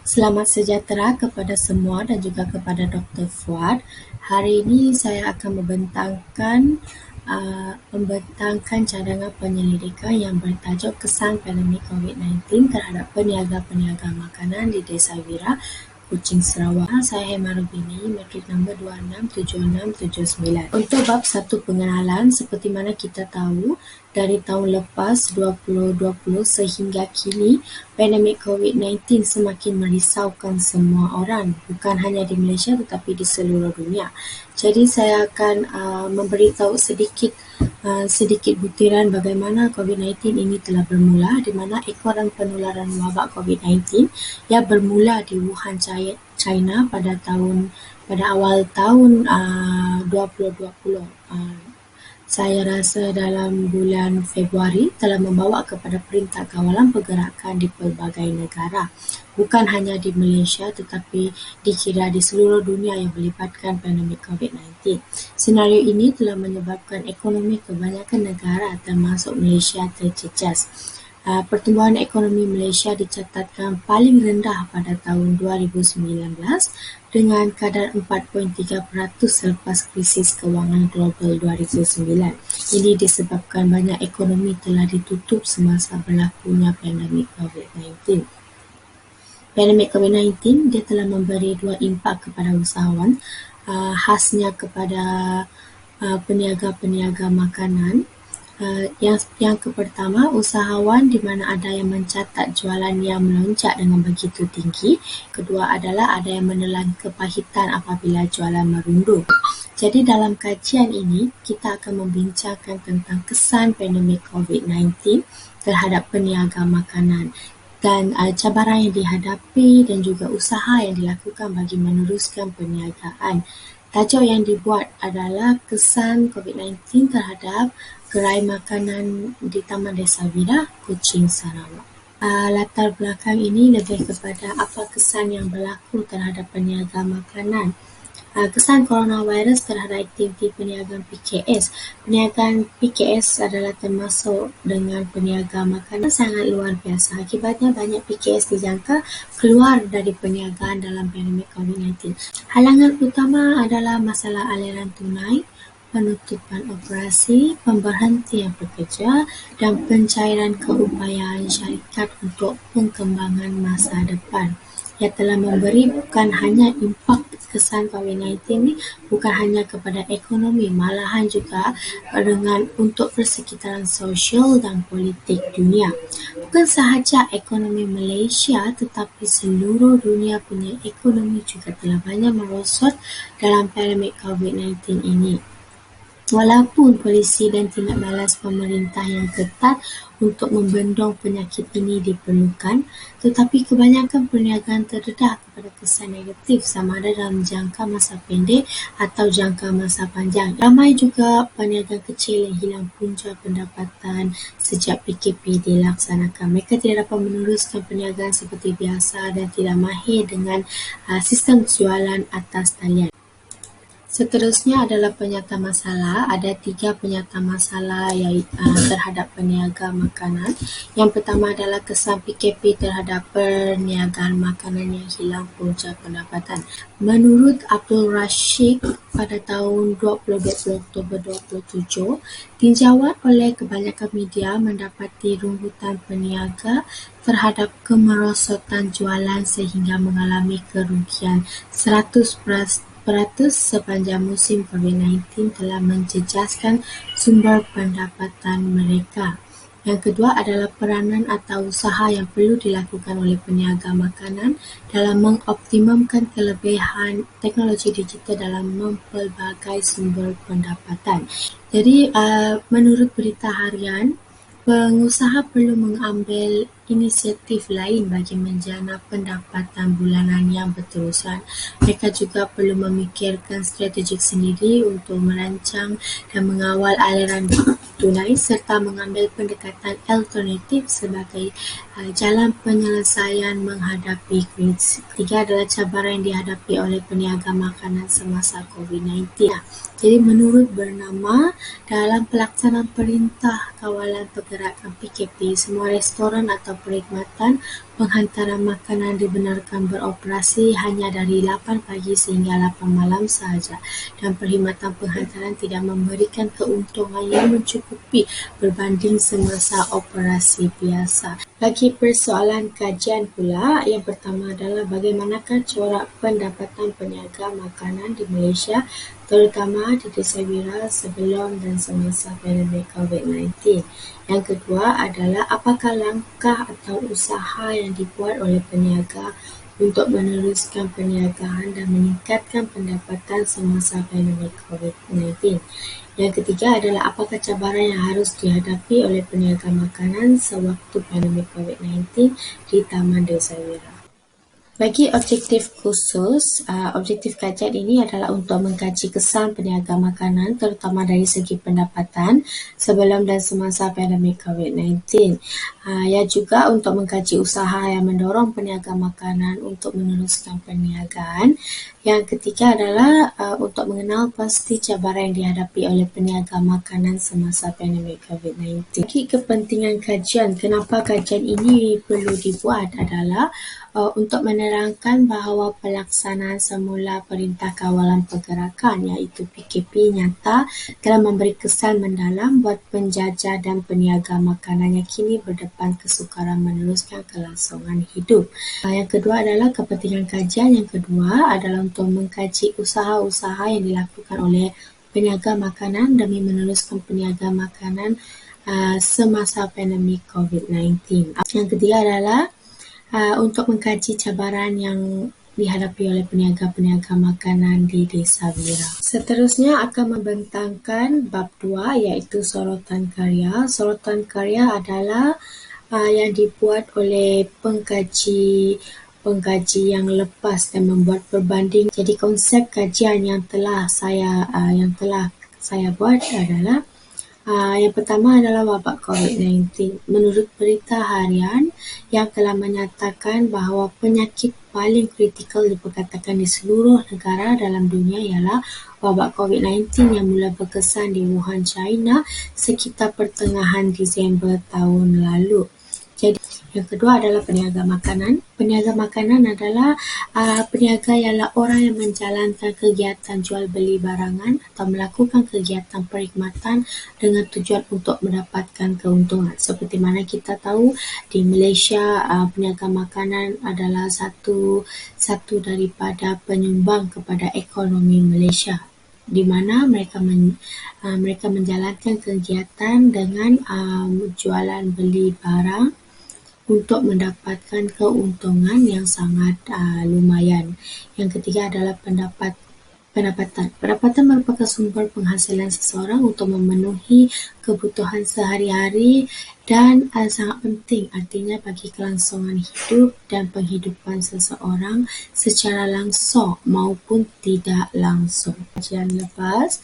Selamat sejahtera kepada semua dan juga kepada Dr. Fuad. Hari ini saya akan membentangkan cadangan penyelidikan yang bertajuk Kesan Pandemik COVID-19 terhadap peniaga-peniaga makanan di Desa Wira, Kuching, Sarawak. Saya Hemarubini, matrik nombor 267679. Untuk bab satu pengenalan, seperti mana kita tahu, dari tahun lepas 2020 sehingga kini, pandemik COVID-19 semakin merisaukan semua orang, bukan hanya di Malaysia tetapi di seluruh dunia. Jadi saya akan memberitahu sedikit butiran bagaimana COVID-19 ini telah bermula, di mana ekoran penularan wabak COVID-19 yang bermula di Wuhan, China pada awal tahun 2020. Saya rasa dalam bulan Februari telah membawa kepada perintah kawalan pergerakan di pelbagai negara. Bukan hanya di Malaysia tetapi dikira di seluruh dunia yang melibatkan pandemik COVID-19. Senario ini telah menyebabkan ekonomi kebanyakan negara termasuk Malaysia terjejas. Pertumbuhan ekonomi Malaysia dicatatkan paling rendah pada tahun 2019 dengan kadar 4.3% selepas krisis kewangan global 2009. Ini disebabkan banyak ekonomi telah ditutup semasa berlakunya pandemik COVID-19. Pandemik COVID-19 dia telah memberi dua impak kepada usahawan, khasnya kepada peniaga-peniaga makanan. Yang pertama, usahawan di mana ada yang mencatat jualan yang melonjak dengan begitu tinggi. Kedua adalah ada yang menelan kepahitan apabila jualan merundum. Jadi dalam kajian ini, kita akan membincangkan tentang kesan pandemik COVID-19 terhadap peniaga makanan dan cabaran yang dihadapi dan juga usaha yang dilakukan bagi meneruskan perniagaan. Tajuk yang dibuat adalah kesan COVID-19 terhadap gerai makanan di Taman Desa Wira, Kuching, Sarawak. Latar belakang ini lebih kepada apa kesan yang berlaku terhadap peniaga makanan. Kesan coronavirus terhadap aktiviti perniagaan PKS. Perniagaan PKS adalah termasuk dengan peniaga makanan sangat luar biasa. Akibatnya banyak PKS dijangka keluar dari perniagaan dalam pandemik COVID-19. Halangan utama adalah masalah aliran tunai, penutupan operasi, pemberhentian pekerja dan pencairan keupayaan syarikat untuk pengembangan masa depan. Ia telah memberi bukan hanya impak kesan COVID-19 ini bukan hanya kepada ekonomi, malahan juga untuk persekitaran sosial dan politik dunia. Bukan sahaja ekonomi Malaysia tetapi seluruh dunia punya ekonomi juga telah banyak merosot dalam pandemik COVID-19 ini. Walaupun polisi dan tindak balas pemerintah yang ketat untuk membendung penyakit ini diperlukan, tetapi kebanyakan perniagaan terdedah kepada kesan negatif sama ada dalam jangka masa pendek atau jangka masa panjang. Ramai juga perniagaan kecil yang hilang punca pendapatan sejak PKP dilaksanakan. Mereka tidak dapat meneruskan perniagaan seperti biasa dan tidak mahir dengan sistem jualan atas talian. Seterusnya adalah penyata masalah. Ada 3 penyata masalah terhadap peniaga makanan. Yang pertama adalah kesan PKP terhadap perniagaan makanan yang hilang punca pendapatan. Menurut Abdul Rashid pada tahun 20 Oktober 2007, tinjauan oleh kebanyakan media mendapati rungutan peniaga terhadap kemerosotan jualan sehingga mengalami kerugian 100% sepanjang musim COVID-19 telah menjejaskan sumber pendapatan mereka. Yang kedua adalah peranan atau usaha yang perlu dilakukan oleh peniaga makanan dalam mengoptimumkan kelebihan teknologi digital dalam mempelbagai sumber pendapatan. Jadi, menurut berita harian, pengusaha perlu mengambil inisiatif lain bagi menjana pendapatan bulanan yang berterusan. Mereka juga perlu memikirkan strategi sendiri untuk merancang dan mengawal aliran tunai serta mengambil pendekatan alternatif sebagai jalan penyelesaian menghadapi krisis. Ketiga adalah cabaran yang dihadapi oleh peniaga makanan semasa COVID-19. Jadi menurut bernama, dalam pelaksanaan perintah kawalan pergerakan PKP, semua restoran atau perkhidmatan Penghantaran makanan dibenarkan beroperasi hanya dari 8 pagi sehingga 8 malam sahaja, dan perkhidmatan penghantaran tidak memberikan keuntungan yang mencukupi berbanding semasa operasi biasa. Bagi persoalan kajian pula, yang pertama adalah bagaimanakah corak pendapatan peniaga makanan di Malaysia, terutama di Desa Wira sebelum dan semasa pandemik COVID-19. Yang kedua adalah apakah langkah atau usaha yang dibuat oleh peniaga untuk meneruskan perniagaan dan meningkatkan pendapatan semasa pandemik COVID-19. Yang ketiga adalah apakah cabaran yang harus dihadapi oleh peniaga makanan sewaktu pandemik COVID-19 di Taman Desa Wira. Bagi objektif khusus, objektif kajian ini adalah untuk mengkaji kesan peniaga makanan terutama dari segi pendapatan sebelum dan semasa pandemik COVID-19. Ia juga untuk mengkaji usaha yang mendorong peniaga makanan untuk meneruskan perniagaan. Yang ketiga adalah untuk mengenal pasti cabaran yang dihadapi oleh peniaga makanan semasa pandemik COVID-19. Bagi kepentingan kajian, kenapa kajian ini perlu dibuat adalah untuk menerangkan bahawa pelaksanaan semula Perintah Kawalan Pergerakan iaitu PKP nyata telah memberi kesan mendalam buat penjajah dan peniaga makanan yang kini berdepan kesukaran meneruskan kelangsungan hidup. Yang kedua adalah kepentingan kajian yang kedua adalah untuk mengkaji usaha-usaha yang dilakukan oleh peniaga makanan demi meneruskan peniaga makanan semasa pandemik COVID-19. Yang ketiga adalah untuk mengkaji cabaran yang dihadapi oleh peniaga-peniaga makanan di Desa Wira. Seterusnya akan membentangkan bab 2 iaitu sorotan karya. Sorotan karya adalah yang dibuat oleh pengkaji yang lepas dan membuat perbanding. Jadi konsep kajian yang telah saya buat adalah yang pertama adalah wabak COVID-19. Menurut berita harian yang telah menyatakan bahawa penyakit paling kritikal diperkatakan di seluruh negara dalam dunia ialah wabak COVID-19 yang mula berkesan di Wuhan, China sekitar pertengahan Disember tahun lalu. Jadi, yang kedua adalah peniaga makanan. Peniaga makanan adalah peniaga ialah orang yang menjalankan kegiatan jual beli barangan atau melakukan kegiatan perkhidmatan dengan tujuan untuk mendapatkan keuntungan. Seperti mana kita tahu di Malaysia, peniaga makanan adalah satu daripada penyumbang kepada ekonomi Malaysia, di mana mereka menjalankan kegiatan dengan jualan beli barang untuk mendapatkan keuntungan yang sangat lumayan. Yang ketiga adalah pendapatan. Pendapatan merupakan sumber penghasilan seseorang untuk memenuhi kebutuhan sehari-hari dan sangat penting artinya bagi kelangsungan hidup dan penghidupan seseorang secara langsung maupun tidak langsung. Kajian lepas.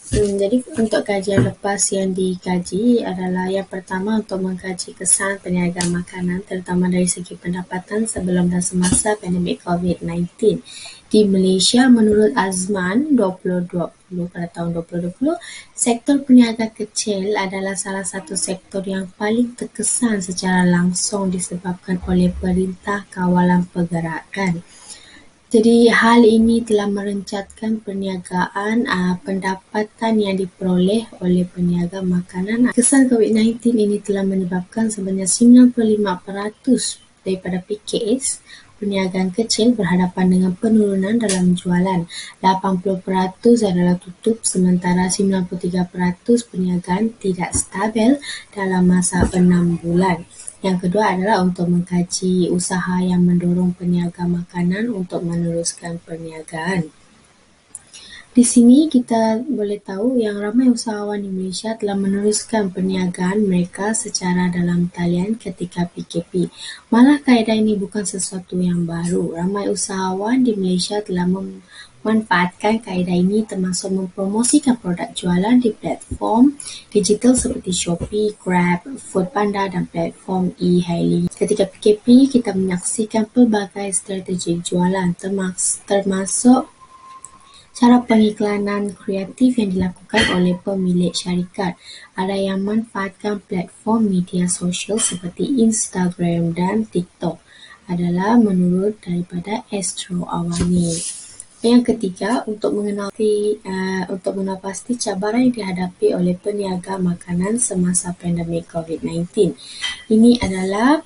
Jadi untuk kajian lepas yang dikaji adalah yang pertama untuk mengkaji kesan peniaga makanan terutama dari segi pendapatan sebelum dan semasa pandemik COVID-19. Di Malaysia, menurut Azman 2020 pada tahun 2020, sektor peniaga kecil adalah salah satu sektor yang paling terkesan secara langsung disebabkan oleh Perintah Kawalan Pergerakan. Jadi hal ini telah merencatkan perniagaan pendapatan yang diperoleh oleh peniaga makanan. Kesan COVID-19 ini telah menyebabkan sebanyak 95% daripada PKS perniagaan kecil berhadapan dengan penurunan dalam jualan. 80% adalah tutup sementara 93% perniagaan tidak stabil dalam masa 6 bulan. Yang kedua adalah untuk mengkaji usaha yang mendorong peniaga makanan untuk meneruskan perniagaan. Di sini kita boleh tahu yang ramai usahawan di Malaysia telah meneruskan perniagaan mereka secara dalam talian ketika PKP. Malah kaedah ini bukan sesuatu yang baru. Ramai usahawan di Malaysia telah memanfaatkan kaedah ini termasuk mempromosikan produk jualan di platform digital seperti Shopee, Grab, Foodpanda dan platform e-hailing. Ketika PKP, kita menyaksikan pelbagai strategi jualan termasuk cara pengiklanan kreatif yang dilakukan oleh pemilik syarikat. Ada yang memanfaatkan platform media sosial seperti Instagram dan TikTok. adalah menurut daripada Astro Awani. Yang ketiga, untuk mengenal pasti cabaran yang dihadapi oleh peniaga makanan semasa pandemik COVID-19. Ini adalah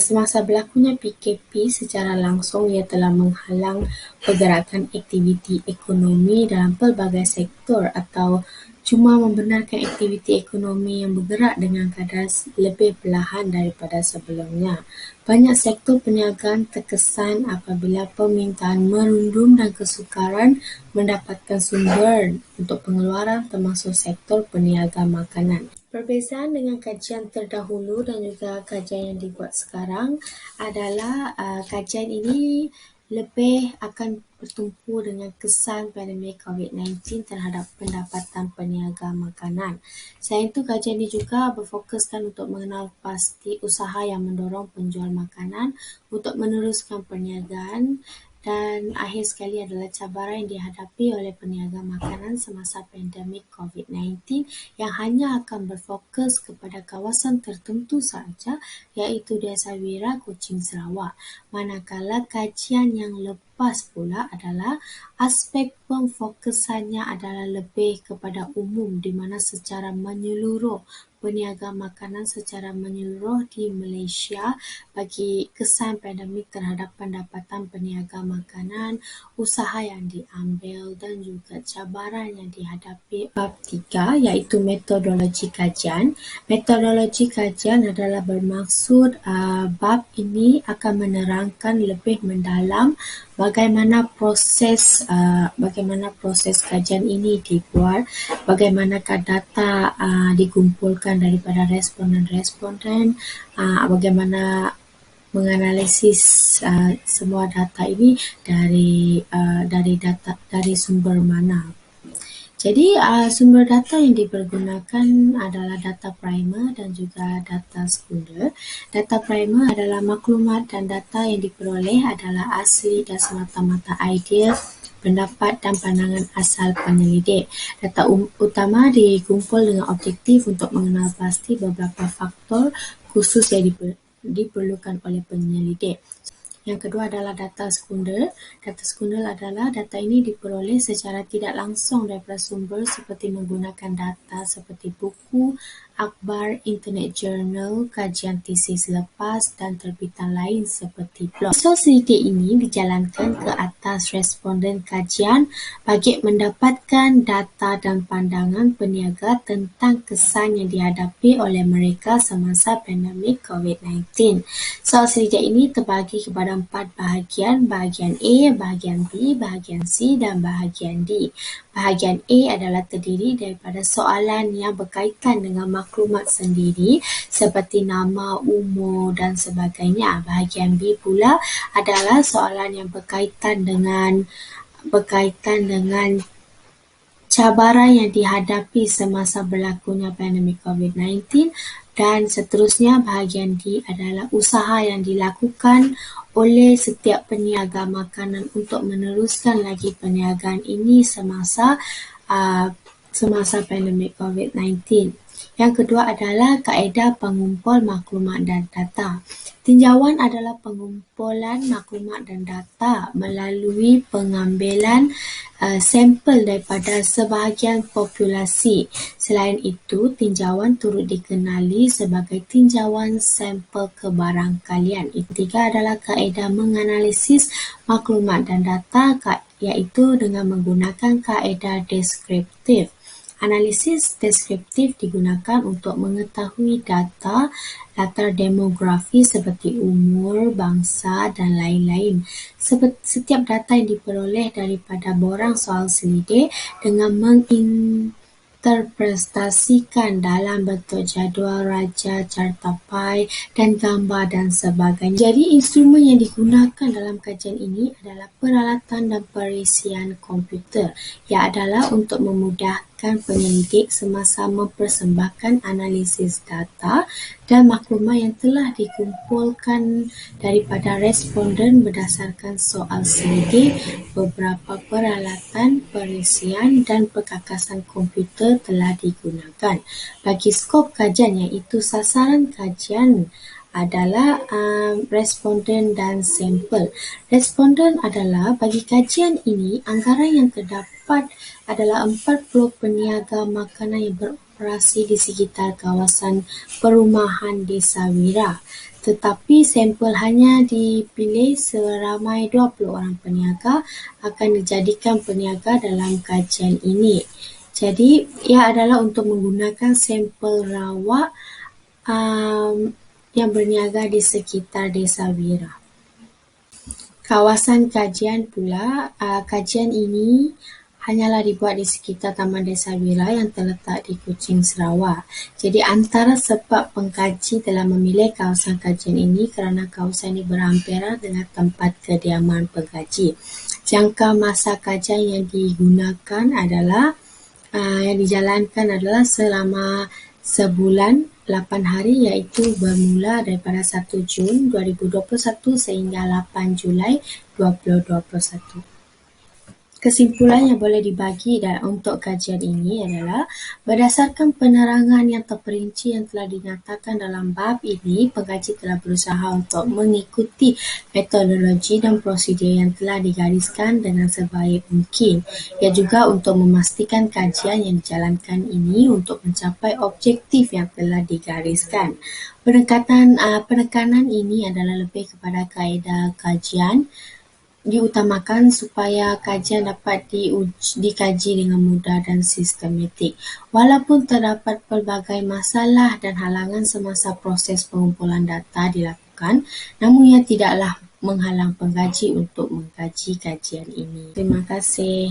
semasa berlakunya PKP secara langsung, ia telah menghalang pergerakan aktiviti ekonomi dalam pelbagai sektor atau cuma membenarkan aktiviti ekonomi yang bergerak dengan kadar lebih perlahan daripada sebelumnya. Banyak sektor perniagaan terkesan apabila permintaan merundum dan kesukaran mendapatkan sumber untuk pengeluaran termasuk sektor peniaga makanan. Perbezaan dengan kajian terdahulu dan juga kajian yang dibuat sekarang adalah kajian ini lebih akan bertumpu dengan kesan pandemik COVID-19 terhadap pendapatan peniaga makanan. Selain itu, kajian ini juga berfokuskan untuk mengenal pasti usaha yang mendorong penjual makanan untuk meneruskan perniagaan. Dan akhir sekali adalah cabaran yang dihadapi oleh peniaga makanan semasa pandemik COVID-19 yang hanya akan berfokus kepada kawasan tertentu sahaja, iaitu Desa Wira, Kuching, Sarawak. Manakala kajian yang lepas pula adalah aspek pemfokusannya adalah lebih kepada umum, di mana secara menyeluruh peniaga makanan secara menyeluruh di Malaysia bagi kesan pandemik terhadap pendapatan peniaga makanan, usaha yang diambil dan juga cabaran yang dihadapi. Bab 3 iaitu metodologi kajian. Metodologi kajian adalah bermaksud bab ini akan menerangkan lebih mendalam bagaimana proses kajian ini dibuat, bagaimanakah data dikumpulkan daripada responden-responden, bagaimana menganalisis semua data ini dari sumber mana. Jadi sumber data yang dipergunakan adalah data primer dan juga data sekunder. Data primer adalah maklumat dan data yang diperoleh adalah asli dan semata-mata idea, pendapat dan pandangan asal penyelidik. Data utama dikumpul dengan objektif untuk mengenal pasti beberapa faktor khusus yang diperlukan oleh penyelidik. Yang kedua adalah data sekunder. Data sekunder adalah data ini diperoleh secara tidak langsung daripada sumber seperti menggunakan data seperti buku, akhbar, internet journal, kajian tesis lepas dan terbitan lain seperti blog. Proses selidik ini dijalankan ke atas responden kajian bagi mendapatkan data dan pandangan peniaga tentang kesan yang dihadapi oleh mereka semasa pandemik COVID-19. Soal selidik ini terbagi kepada 4 bahagian, bahagian A, bahagian B, bahagian C dan bahagian D. Bahagian A adalah terdiri daripada soalan yang berkaitan dengan maklumat sendiri seperti nama, umur dan sebagainya. Bahagian B pula adalah soalan yang berkaitan dengan cabaran yang dihadapi semasa berlakunya pandemik COVID-19 dan seterusnya. Bahagian D adalah usaha yang dilakukan oleh setiap peniaga makanan untuk meneruskan lagi perniagaan ini semasa pandemik COVID-19. Yang kedua adalah kaedah pengumpul maklumat dan data. Tinjauan adalah pengumpulan maklumat dan data melalui pengambilan sampel daripada sebahagian populasi. Selain itu, tinjauan turut dikenali sebagai tinjauan sampel kebarangkalian. Ketiga adalah kaedah menganalisis maklumat dan data, iaitu dengan menggunakan kaedah deskriptif. Analisis deskriptif digunakan untuk mengetahui data latar demografi seperti umur, bangsa dan lain-lain. Setiap data yang diperoleh daripada borang soal selidik dengan menginterpretasikan dalam bentuk jadual raja, carta pie dan gambar dan sebagainya. Jadi instrumen yang digunakan dalam kajian ini adalah peralatan dan perisian komputer yang adalah untuk memudahkan penyelidik semasa mempersembahkan analisis data dan maklumat yang telah dikumpulkan daripada responden berdasarkan soal selidik. Beberapa peralatan, perisian dan perkakasan komputer telah digunakan. Bagi skop kajian iaitu sasaran kajian adalah responden dan sampel. Responden adalah bagi kajian ini, anggaran yang terdapat adalah 40 peniaga makanan yang beroperasi di sekitar kawasan perumahan Desa Wira. Tetapi sampel hanya dipilih seramai 20 orang peniaga akan dijadikan peniaga dalam kajian ini. Jadi, ia adalah untuk menggunakan sampel rawak yang berniaga di sekitar Desa Wira. Kawasan kajian pula, kajian ini hanyalah dibuat di sekitar Taman Desa Wira yang terletak di Kuching, Sarawak. Jadi antara sebab pengkaji telah memilih kawasan kajian ini kerana kawasan ini berhampiran dengan tempat kediaman pengkaji. Jangka masa kajian yang digunakan adalah yang dijalankan adalah selama sebulan 8 hari, iaitu bermula daripada 1 Jun 2021 sehingga 8 Julai 2021. Kesimpulan yang boleh dibagi untuk kajian ini adalah berdasarkan penerangan yang terperinci yang telah dinyatakan dalam bab ini, pengkaji telah berusaha untuk mengikuti metodologi dan prosedur yang telah digariskan dengan sebaik mungkin. Ia juga untuk memastikan kajian yang dijalankan ini untuk mencapai objektif yang telah digariskan. Penekanan ini adalah lebih kepada kaedah kajian diutamakan supaya kajian dapat dikaji dengan mudah dan sistematik. Walaupun terdapat pelbagai masalah dan halangan semasa proses pengumpulan data dilakukan, namun ia tidaklah menghalang pengkaji untuk mengkaji kajian ini. Terima kasih.